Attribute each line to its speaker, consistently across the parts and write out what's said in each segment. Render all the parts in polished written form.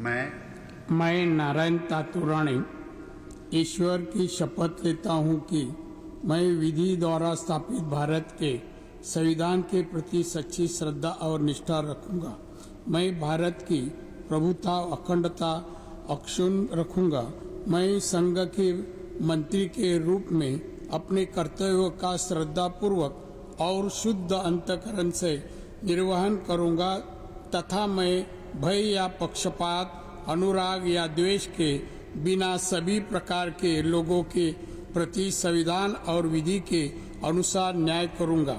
Speaker 1: मैं नारायण तातू राणे ईश्वर की शपथ लेता हूं कि मैं विधि द्वारा स्थापित भारत के संविधान के प्रति सच्ची श्रद्धा और निष्ठा रखूंगा। मैं भारत की प्रभुता अखंडता अक्षुण्ण रखूंगा। मैं संघ के मंत्री के रूप में अपने कर्तव्यों का श्रद्धापूर्वक और शुद्ध अंतःकरण से निर्वहन करूंगा तथा मैं भय या पक्षपात, अनुराग या द्वेष के बिना सभी प्रकार के लोगों के प्रति संविधान और विधि के अनुसार न्याय करूंगा।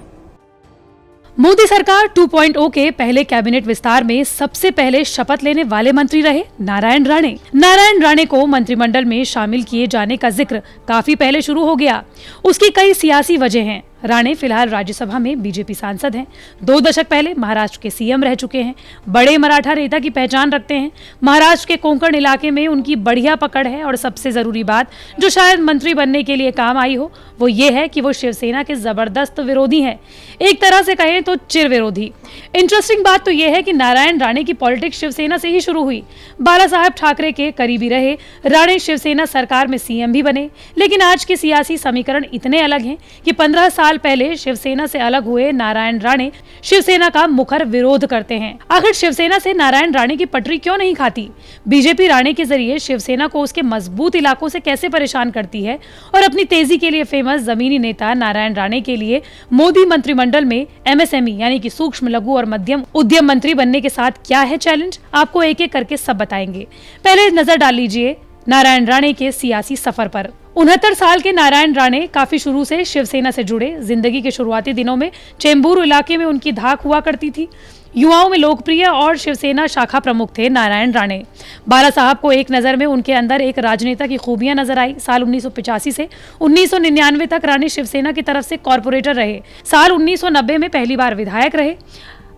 Speaker 2: मोदी सरकार 2.0 के पहले कैबिनेट विस्तार में सबसे पहले शपथ लेने वाले मंत्री रहे नारायण राणे। नारायण राणे को मंत्रिमंडल में शामिल किए जाने का जिक्र काफी पहले शुरू हो गया। उसकी कई सियासी वजह हैं। राणे फिलहाल राज्यसभा में बीजेपी सांसद हैं। 2 दशक पहले महाराष्ट्र के सीएम रह चुके हैं। बड़े मराठा नेता की पहचान रखते हैं। महाराष्ट्र के कोंकण इलाके में उनकी बढ़िया पकड़ है और सबसे जरूरी बात जो शायद मंत्री बनने के लिए काम आई हो वो ये है कि वो शिवसेना के जबरदस्त विरोधी हैं। एक तरह से कहें तो चिर विरोधी। इंटरेस्टिंग बात तो यह है कि नारायण राणे की पॉलिटिक्स शिवसेना से ही शुरू हुई। बाला साहब ठाकरे के करीबी रहे राणे शिवसेना सरकार में सीएम भी बने। लेकिन आज के सियासी समीकरण इतने अलग हैं कि 15 साल पहले शिवसेना से अलग हुए नारायण राणे शिवसेना का मुखर विरोध करते हैं। आखिर शिवसेना से नारायण राणे की पटरी क्यों नहीं खाती? बीजेपी राणे के जरिए शिवसेना को उसके मजबूत इलाकों से कैसे परेशान करती है और अपनी तेजी के लिए फेमस जमीनी नेता नारायण राणे के लिए मोदी मंत्रिमंडल में एमएसएमई यानी कि सूक्ष्म लघु और मध्यम उद्यम मंत्री बनने के साथ क्या है चैलेंज, आपको एक एक करके सब बताएंगे। पहले नजर डाल लीजिए नारायण राणे के सियासी सफर पर। 69 साल के नारायण राणे काफी शुरू से शिवसेना से जुड़े। जिंदगी के शुरुआती दिनों में चेंबूर इलाके में उनकी धाक हुआ करती थी। युवाओं में लोकप्रिय और शिवसेना शाखा प्रमुख थे नारायण राणे। बाला साहब को एक नजर में उनके अंदर एक राजनेता की खूबियां नजर आई। साल 1985 से 1999 तक राणे शिवसेना की तरफ से कॉर्पोरेटर रहे। साल 1990 में पहली बार विधायक रहे।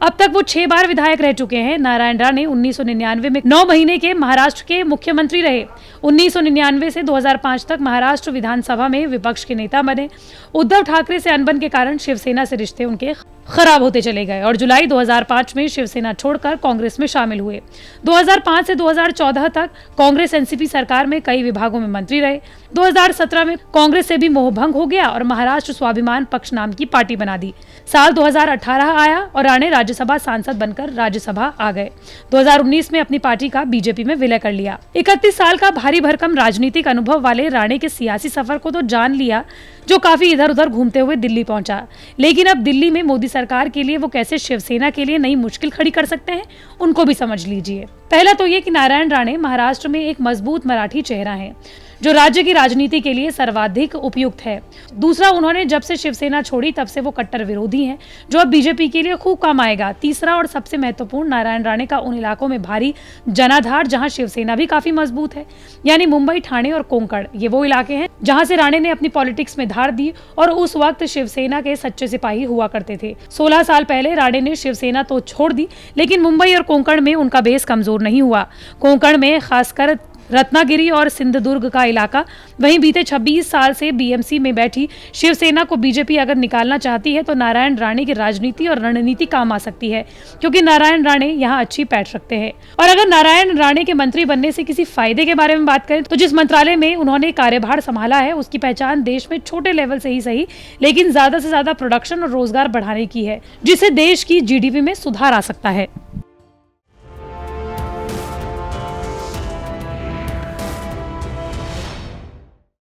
Speaker 2: अब तक वो 6 बार विधायक रह चुके हैं। नारायण राणे 1999 में 9 महीने के महाराष्ट्र के मुख्यमंत्री रहे। 1999 से 2005 तक महाराष्ट्र विधानसभा में विपक्ष के नेता बने। उद्धव ठाकरे से अनबन के कारण शिवसेना से रिश्ते उनके खराब होते चले गए और जुलाई 2005 में शिवसेना छोड़कर कांग्रेस में शामिल हुए। 2005 से 2014 तक कांग्रेस एनसीपी सरकार में कई विभागों में मंत्री रहे। 2017 में कांग्रेस से भी मोहभंग हो गया और महाराष्ट्र स्वाभिमान पक्ष नाम की पार्टी बना दी। साल 2018 आया और राणे राज्यसभा सांसद बनकर राज्यसभा आ गए। 2019 में अपनी पार्टी का बीजेपी में विलय कर लिया। 31 साल का भारी भरकम राजनीतिक अनुभव वाले राणे के सियासी सफर को तो जान लिया, जो काफी इधर उधर घूमते हुए दिल्ली पहुंचा। लेकिन अब दिल्ली में मोदी सरकार के लिए वो कैसे शिवसेना के लिए नई मुश्किल खड़ी कर सकते हैं, उनको भी समझ लीजिए। पहला तो ये कि नारायण राणे महाराष्ट्र में एक मजबूत मराठी चेहरा है जो राज्य की राजनीति के लिए सर्वाधिक उपयुक्त है। दूसरा, उन्होंने जब से शिवसेना छोड़ी तब से वो कट्टर विरोधी हैं, जो अब बीजेपी के लिए खूब काम आएगा। तीसरा और सबसे महत्वपूर्ण, नारायण राणे का उन इलाकों में भारी जनाधार जहां शिवसेना भी काफी मजबूत है, यानी मुंबई, ठाणे और कोंकण। ये वो इलाके हैं जहां से राणे ने अपनी पॉलिटिक्स में धार दी और उस वक्त शिवसेना के सच्चे सिपाही हुआ करते थे। 16 साल पहले राणे ने शिवसेना तो छोड़ दी, लेकिन मुंबई और कोंकण में उनका बेस कमजोर नहीं हुआ। कोंकण में खासकर रत्नागिरी और सिंधुदुर्ग का इलाका। वहीं बीते 26 साल से बीएमसी में बैठी शिवसेना को बीजेपी अगर निकालना चाहती है तो नारायण राणे की राजनीति और रणनीति काम आ सकती है, क्योंकि नारायण राणे यहाँ अच्छी पैठ रखते हैं। और अगर नारायण राणे के मंत्री बनने से किसी फायदे के बारे में बात करें तो जिस मंत्रालय में उन्होंने कार्यभार संभाला है उसकी पहचान देश में छोटे लेवल से ही सही लेकिन ज्यादा से ज्यादा प्रोडक्शन और रोजगार बढ़ाने की है, जिससे देश की जीडीपी में सुधार आ सकता है।